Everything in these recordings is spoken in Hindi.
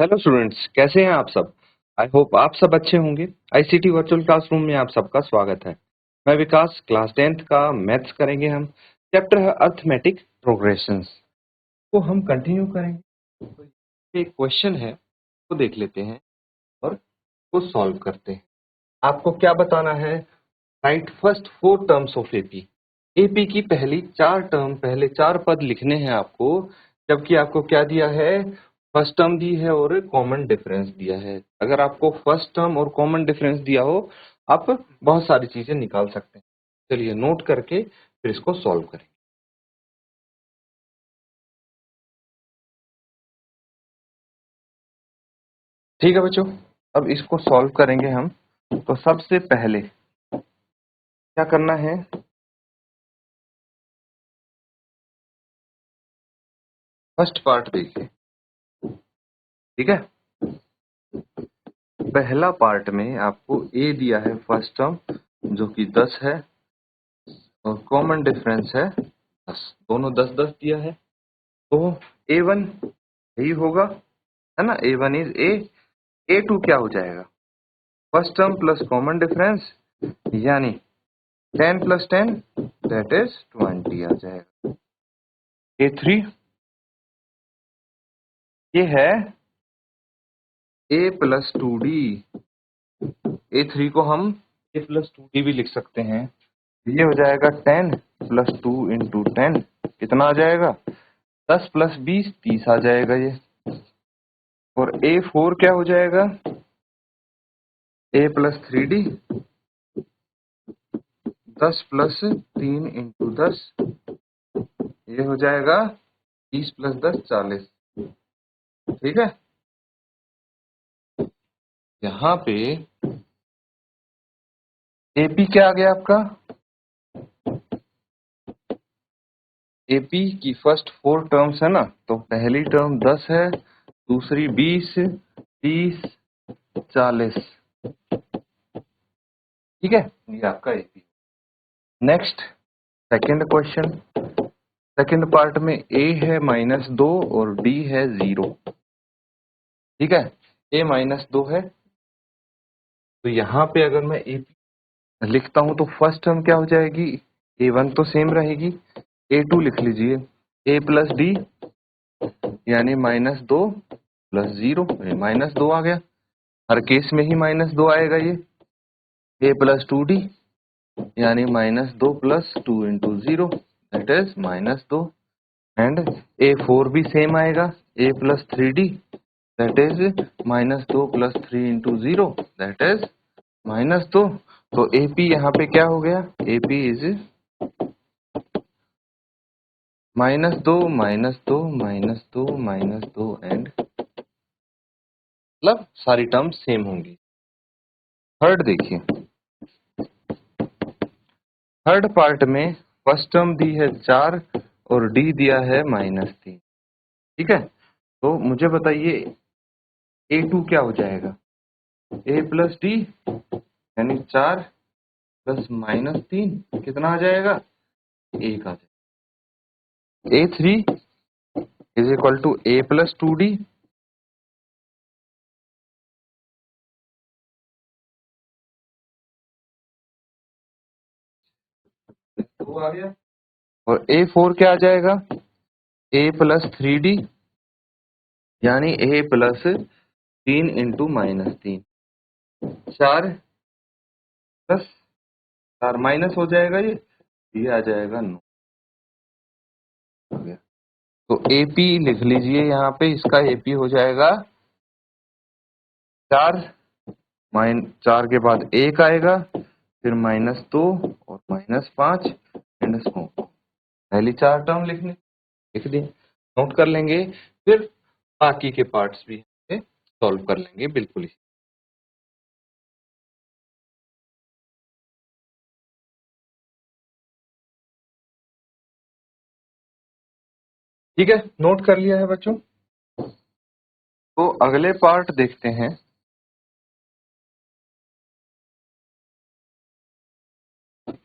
हेलो स्टूडेंट्स, कैसे हैं आप सब। आई होप आप सब अच्छे होंगे। आईसीटी वर्चुअल क्लासरूम में आप सबका स्वागत है। मैं विकास, क्लास 10th का मैथ्स करेंगे हम। चैप्टर है अर्थमेटिक प्रोग्रेशंस। तो हम कंटिन्यू करेंगे। तो एक क्वेश्चन है, वो देख लेते हैं और वो सॉल्व करते हैं। आपको क्या बताना है? Right first 4 terms of AP. AP की पहले चार पद लिखने हैं आपको, जबकि आपको क्या दिया है? फर्स्ट टर्म दी है और कॉमन डिफरेंस दिया है। अगर आपको फर्स्ट टर्म और कॉमन डिफरेंस दिया हो, आप बहुत सारी चीजें निकाल सकते हैं। चलिए नोट करके फिर इसको सॉल्व करें। ठीक है बच्चों, अब इसको सॉल्व करेंगे हम। तो सबसे पहले क्या करना है? फर्स्ट पार्ट देखिए। ठीक है, पहला पार्ट में आपको ए दिया है फर्स्ट टर्म, जो कि 10 है, और कॉमन डिफरेंस है 10। दोनों 10 10 दिया है। तो A1 यही होगा, है ना। A1 is A। A2 क्या हो जाएगा? First term plus common difference, यानी 10 प्लस 10 दैट इज 20 आ जाएगा। A3 ये है A प्लस 2D। A3 को हम A प्लस 2D भी लिख सकते हैं। ये हो जाएगा 10 प्लस 2 इंटू 10। कितना आ जाएगा? 10 प्लस 20 30 आ जाएगा ये। और A4 क्या हो जाएगा? A plus 3D, 10 plus 3 into 10, ये हो जाएगा 30 प्लस 10 40। ठीक है, यहाँ पे एपी क्या आ गया आपका? एपी की फर्स्ट 4 टर्म्स है ना, तो पहली टर्म 10 है, दूसरी 20, 30, 40। ठीक है, ये आपका AP. Next second question. Second part में ए है -2 और डी है 0। ठीक है, ए -2 है, तो यहाँ पे अगर मैं एपी लिखता हूं तो फर्स्ट टर्म क्या हो जाएगी? A1 तो सेम रहेगी। A2 लिख लीजिए, A प्लस डी, यानी -2 प्लस 0, -2 आ गया। हर केस में ही -2 आएगा ये। A प्लस 2D, यानी -2 plus 2 into 0 that is -2। And A4 भी सेम आएगा, A plus 3D that is -2 plus 3 into 0 that is -2। तो AP यहाँ पे क्या हो गया? AP इज -2 -2 -2 -2 एंड, मतलब सारी टर्म्स सेम होंगी। थर्ड देखिए, थर्ड पार्ट में फर्स्ट टर्म दी है 4 और डी दिया है -3। ठीक है, तो मुझे बताइए A2 क्या हो जाएगा? A प्लस डी, यानी 4 प्लस -3 कितना आ जाएगा? 1 आ जाएगा। A3 is equal to A plus 2D, तो आ गया। और A4 क्या आ जाएगा? A प्लस 3D, यानी A plus 3 into -3। 4 plus 4 minus हो जाएगा, ये आ जाएगा 9। हो गया। तो AP लिख लीजिए यहाँ पे, इसका AP हो जाएगा 4, 4 के बाद 1 आएगा, फिर -2 और -5 एंड स्मॉल। पहली 4 टर्म लिख दी, नोट कर लेंगे। फिर बाकी के पार्ट्स भी सॉल्व कर लेंगे बिल्कुल ही। ठीक है, नोट कर लिया है बच्चों। तो अगले पार्ट देखते हैं।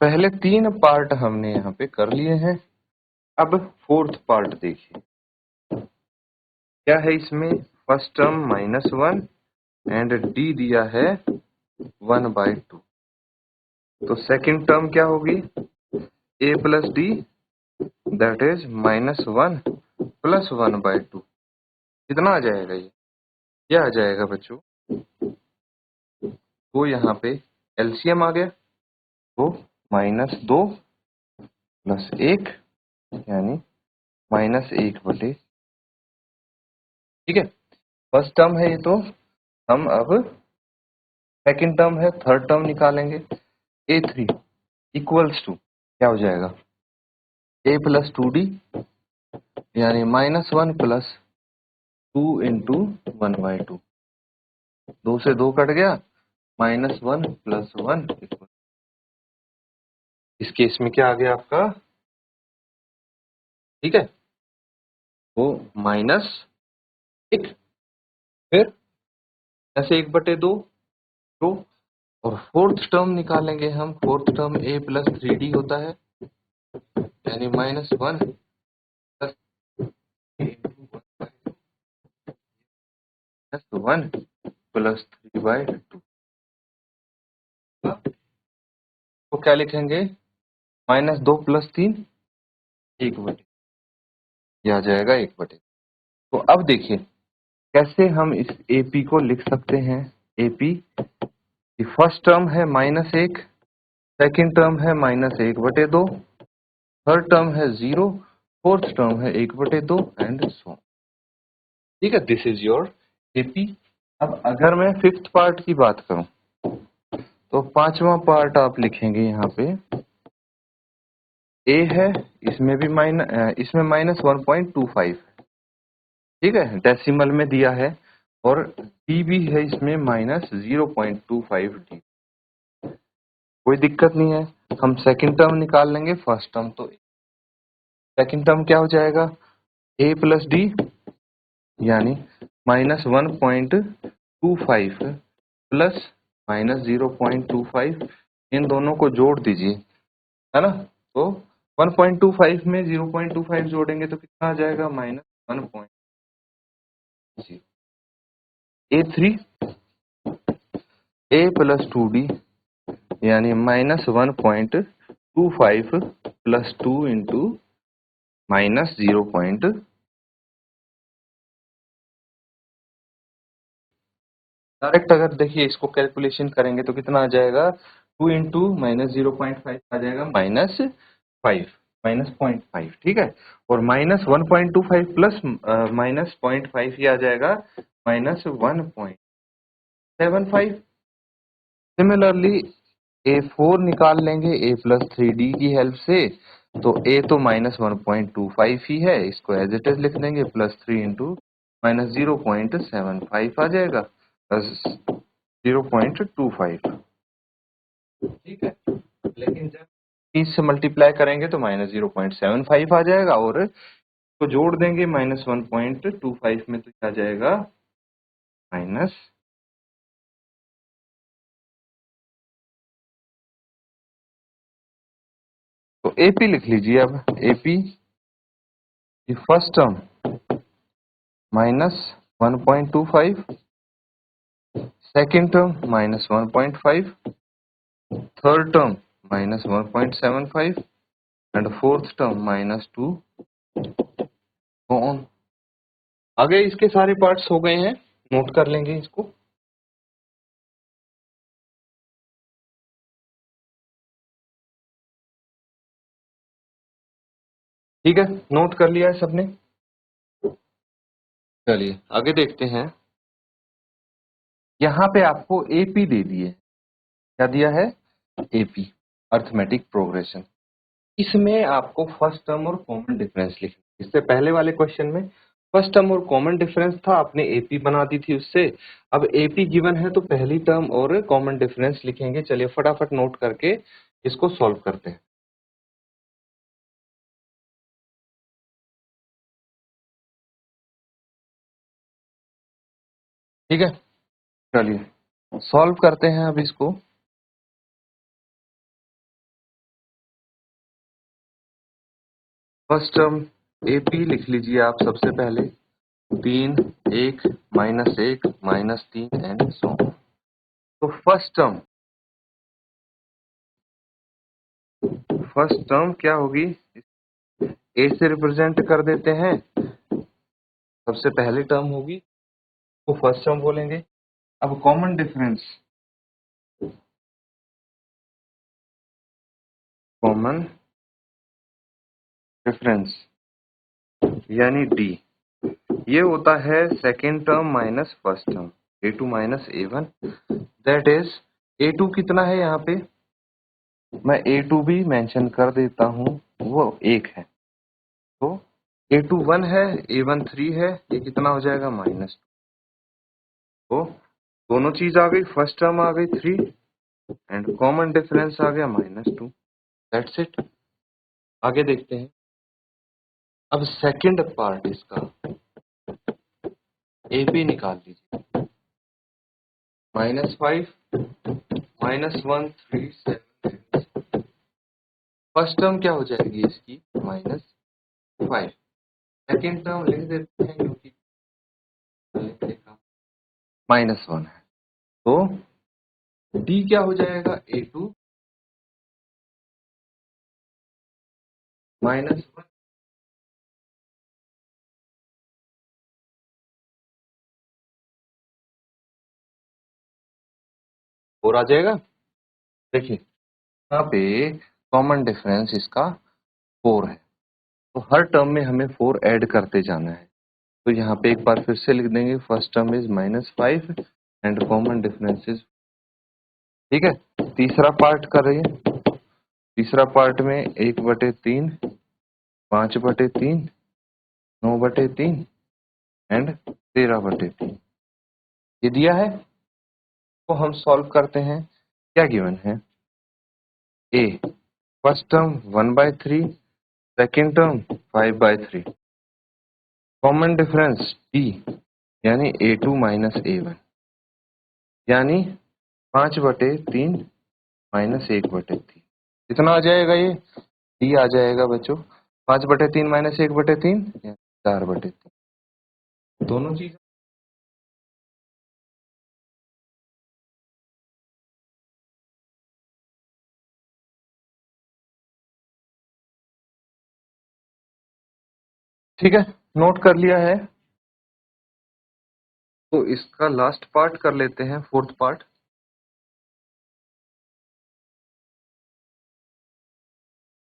पहले 3 पार्ट हमने यहाँ पे कर लिए हैं। अब फोर्थ पार्ट देखिए, क्या है इसमें? फर्स्ट टर्म -1 एंड डी दिया है 1/2। तो सेकंड टर्म क्या होगी? a plus D that is -1 plus 1/2। कितना आ जाएगा ये? क्या आ जाएगा बच्चों? तो यहाँ पे एलसीएम आ गया, तो -2 प्लस 1 यानी -1/। ठीक है, फर्स्ट टर्म है ये, तो हम अब सेकंड टर्म है, थर्ड टर्म निकालेंगे। a3 इक्वल्स टू क्या हो जाएगा? a प्लस 2d यानी -1 प्लस 2 इंटू 1/2। 2 से 2 कट गया, -1 प्लस 1 इक्वल। इस केस में क्या आ गया आपका? ठीक है, वो -1 फिर +1/2 तो, और फोर्थ टर्म निकालेंगे हम। Fourth term a plus 3d होता है, यानी -1 प्लस 1 प्लस 3/2। तो क्या लिखेंगे? -2 प्लस 3 1/। यह आ जाएगा 1/। तो अब देखिए कैसे हम इस AP को लिख सकते हैं। AP की फर्स्ट टर्म है -1, सेकंड टर्म है -1/2, थर्ड टर्म है 0, फोर्थ टर्म है 1/2 एंड सो। ठीक है, दिस इज योर AP। अब अगर मैं फिफ्थ पार्ट की बात करूं, तो पांचवा पार्ट आप लिखेंगे यहाँ पे। A है, इसमें भी इसमें -1.25। ठीक है, डेसिमल में दिया है, और D भी है इसमें -0.25D। कोई दिक्कत नहीं है, हम सेकंड टर्म निकाल लेंगे फर्स्ट टर्म। तो सेकंड टर्म क्या हो जाएगा? A प्लस डी यानी -1.25 प्लस -0.25, इन दोनों को जोड़ दीजिए, है ना? तो 1.25 में 0.25 जोड़ेंगे तो कितना आ जाएगा? -1.0। A3 a प्लस 2d यानी -1.25 प्लस 2 इंटू -0. डायरेक्ट अगर देखिए इसको कैलकुलेशन करेंगे तो कितना आ जाएगा? 2 इंटू -0.5 आ जाएगा -5, -0.5। ठीक है, और -1.25 प्लस -0.5 ये आ जाएगा -1.75। सिमिलरली A4 निकाल लेंगे A प्लस 3D की हेल्प से। तो A तो -1.25 ही है, इसको एज इट इज लिख देंगे, प्लस 3 इंटू -0.75 आ जाएगा, प्लस 0.25। ठीक है, लेकिन जब 30 से मल्टीप्लाई करेंगे तो -0.75 आ जाएगा, और इसको जोड़ देंगे -1.25 में तो क्या आ जाएगा? माइनस। तो AP लिख लीजिए। अब AP की first term -1.25, second term -1.5, third term -1.75 and fourth term -2 on. आगे इसके सारे पार्ट्स हो गए हैं, नोट कर लेंगे इसको। ठीक है, नोट कर लिया है सबने? चलिए आगे देखते हैं। यहाँ पे आपको AP दे दिए। क्या दिया है? AP, arithmetic progression. इसमें आपको फर्स्ट टर्म और कॉमन डिफरेंस लिखना। इससे पहले वाले क्वेश्चन में फर्स्ट टर्म और कॉमन डिफरेंस था, आपने AP बना दी थी उससे। अब AP गिवन है तो पहली टर्म और कॉमन डिफरेंस लिखेंगे। चलिए फटाफट नोट करके इसको सॉल्व करते हैं। ठीक है, चलिए सॉल्व करते हैं अब इसको। फर्स्ट टर्म AP लिख लीजिए आप सबसे पहले, 3, 1, -1, -3 एंड सो ऑन। तो फर्स्ट टर्म क्या होगी, ए से रिप्रेजेंट कर देते हैं, सबसे पहली टर्म होगी तो फर्स्ट टर्म बोलेंगे। अब कॉमन डिफरेंस यानी डी, ये होता है second term minus first term, a2 minus a1, that is a2 कितना है, यहाँ पे मैं a2 भी मेंशन कर देता हूँ, वो 1 है, तो a2 1 है, a1 3 है, ये कितना हो जाएगा -2। तो दोनों चीज आ गई, फर्स्ट टर्म आ गई 3 एंड कॉमन डिफरेंस आ गया -2। That's it. आगे देखते हैं। अब सेकंड पार्ट इसका AP निकाल लीजिए, -5, -1, 3, 7। फर्स्ट टर्म क्या हो जाएगी इसकी, -5। सेकेंड टर्म लिख देते हैं क्योंकि -1 है, तो D क्या हो जाएगा, A2 -1। और आ जाएगा। देखिए यहाँ पे कॉमन डिफरेंस इसका 4 है, तो हर टर्म में हमें 4 ऐड करते जाना है। तो यहाँ पे एक बार फिर से लिख देंगे, first term is -5 and common difference is, ठीक है। तीसरा पार्ट कर रही है, तीसरा पार्ट में 1/3, 5/3, 9/3 एंड 13/3 ये दिया है। तो हम सॉल्व करते हैं, क्या गिवन है, a first term 1/3, second term 5/3, common difference D यानी A2 माइनस A1 यानी 5/3 -1/3, कितना आ जाएगा ये, डी आ जाएगा बच्चों 5/3 -1/3 4/3, दोनों चीज। ठीक है, नोट कर लिया है। तो इसका लास्ट पार्ट कर लेते हैं, fourth part.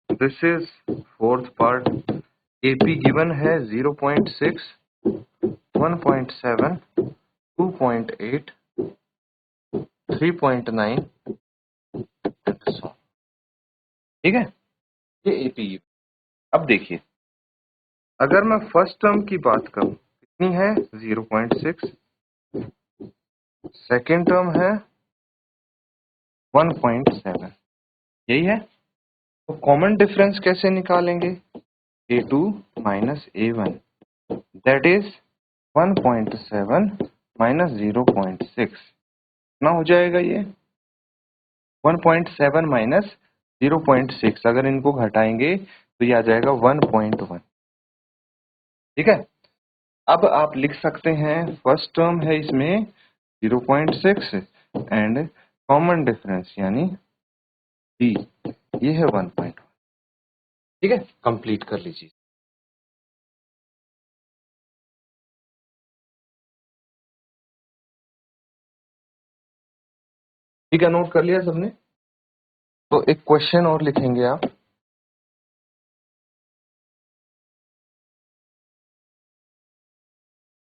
This is fourth part. AP given है 0.6, 1.7, 2.8, 3.9 एंड सो। ठीक है, ये एपी। अब देखिए, अगर मैं फर्स्ट टर्म की बात करूं, कितनी है 0.6, सेकेंड टर्म है 1.7, यही है। तो कॉमन डिफरेंस कैसे निकालेंगे, A2 minus A1, that is 1.7 minus 0.6, कितना हो जाएगा ये, 1.7 माइनस 0.6, अगर इनको घटाएंगे तो ये आ जाएगा 1.1। ठीक है, अब आप लिख सकते हैं, फर्स्ट टर्म है इसमें 0.6 एंड कॉमन डिफरेंस यानी D ये है 1.1। ठीक है, कंप्लीट कर लीजिए। ठीक है, नोट कर लिया सबने। तो एक क्वेश्चन और लिखेंगे आप,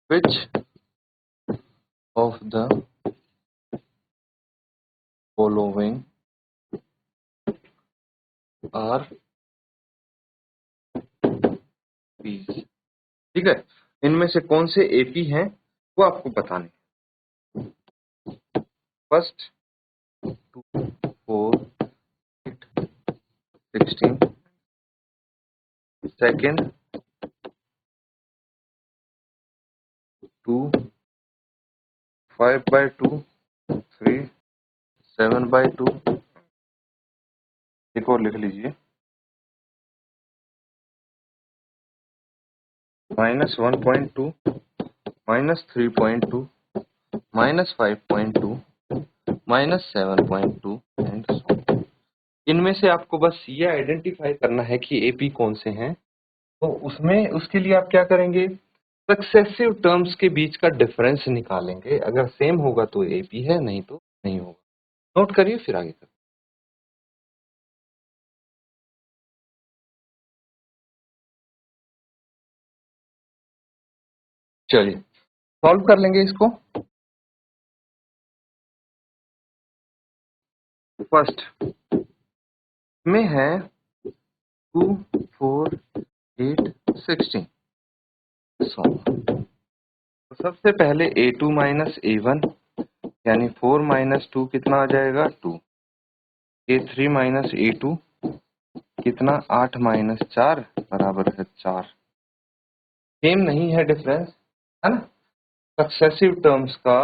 which of the following are piece. ठीक है, इनमें से कौन से एपी हैं वो आपको बताने। फर्स्ट 2, 4, 8, 16, सेकेंड 2, 5/2, 3, 7/2, एक और लिख लीजिए, -1.2, -3.2 -5.2 -7.2 एंड सो। इनमें से आपको बस ये आइडेंटिफाई करना है कि एपी कौन से हैं। तो उसके लिए आप क्या करेंगे, सक्सेसिव टर्म्स के बीच का डिफरेंस निकालेंगे। अगर सेम होगा तो एपी है, नहीं तो नहीं होगा। नोट करिए फिर आगे कर। चलिए सॉल्व कर लेंगे इसको। फर्स्ट में है 2 4 8 16। तो सबसे पहले a2 माइनस a1 यानी 4 माइनस 2 कितना आ जाएगा 2। a3 माइनस a2 कितना 8 माइनस 4 बराबर है 4। सेम नहीं है डिफरेंस, है ना। सक्सेसिव टर्म्स का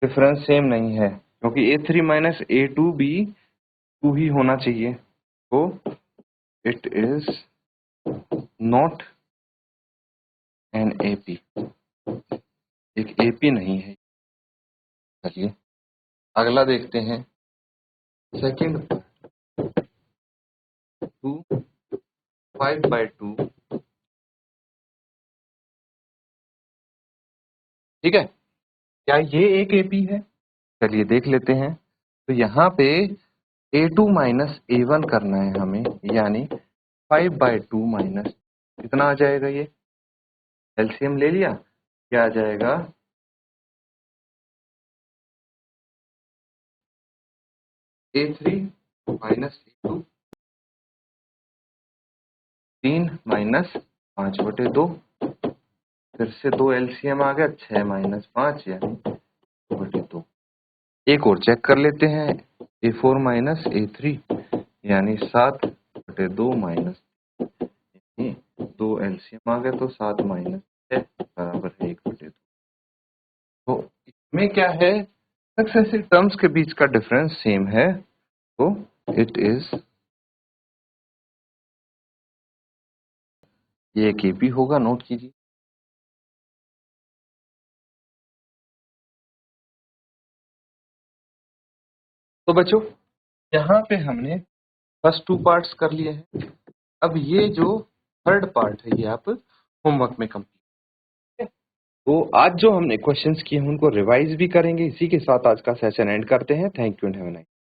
डिफरेंस सेम नहीं है क्योंकि a3 माइनस a2 भी 2 ही होना चाहिए। तो it is not an AP, एक एपी नहीं है। चलिए अगला देखते हैं। सेकंड 2 5/2, ठीक है। क्या ये एक एपी है? चलिए देख लेते हैं। तो यहाँ पे a2 माइनस a1 करना है हमें, यानी 5/2 माइनस कितना आ जाएगा, ये एलसीएम ले लिया, क्या आ जाएगा a3 माइनस a2 3 माइनस 5/2, फिर से 2 एलसीएम आ गया 6 माइनस 5 यानी 2/2। एक और चेक कर लेते हैं, a4 माइनस a3 यानी 7/2 माइनस 2 एलसीएम आ गया तो 7 माइनस 6 बराबर है 1/2। तो इसमें क्या है, सक्सेसिव टर्म्स के बीच का डिफरेंस सेम है, तो इट इज ये केपी होगा। नोट कीजिए। तो बच्चों यहाँ पे हमने फर्स्ट 2 पार्ट्स कर लिए हैं। अब ये जो थर्ड पार्ट है ये आप होमवर्क में कंप्लीट है। तो आज जो हमने क्वेश्चंस किए हैं उनको रिवाइज भी करेंगे। इसी के साथ आज का सेशन एंड करते हैं। Thank you and have a nice.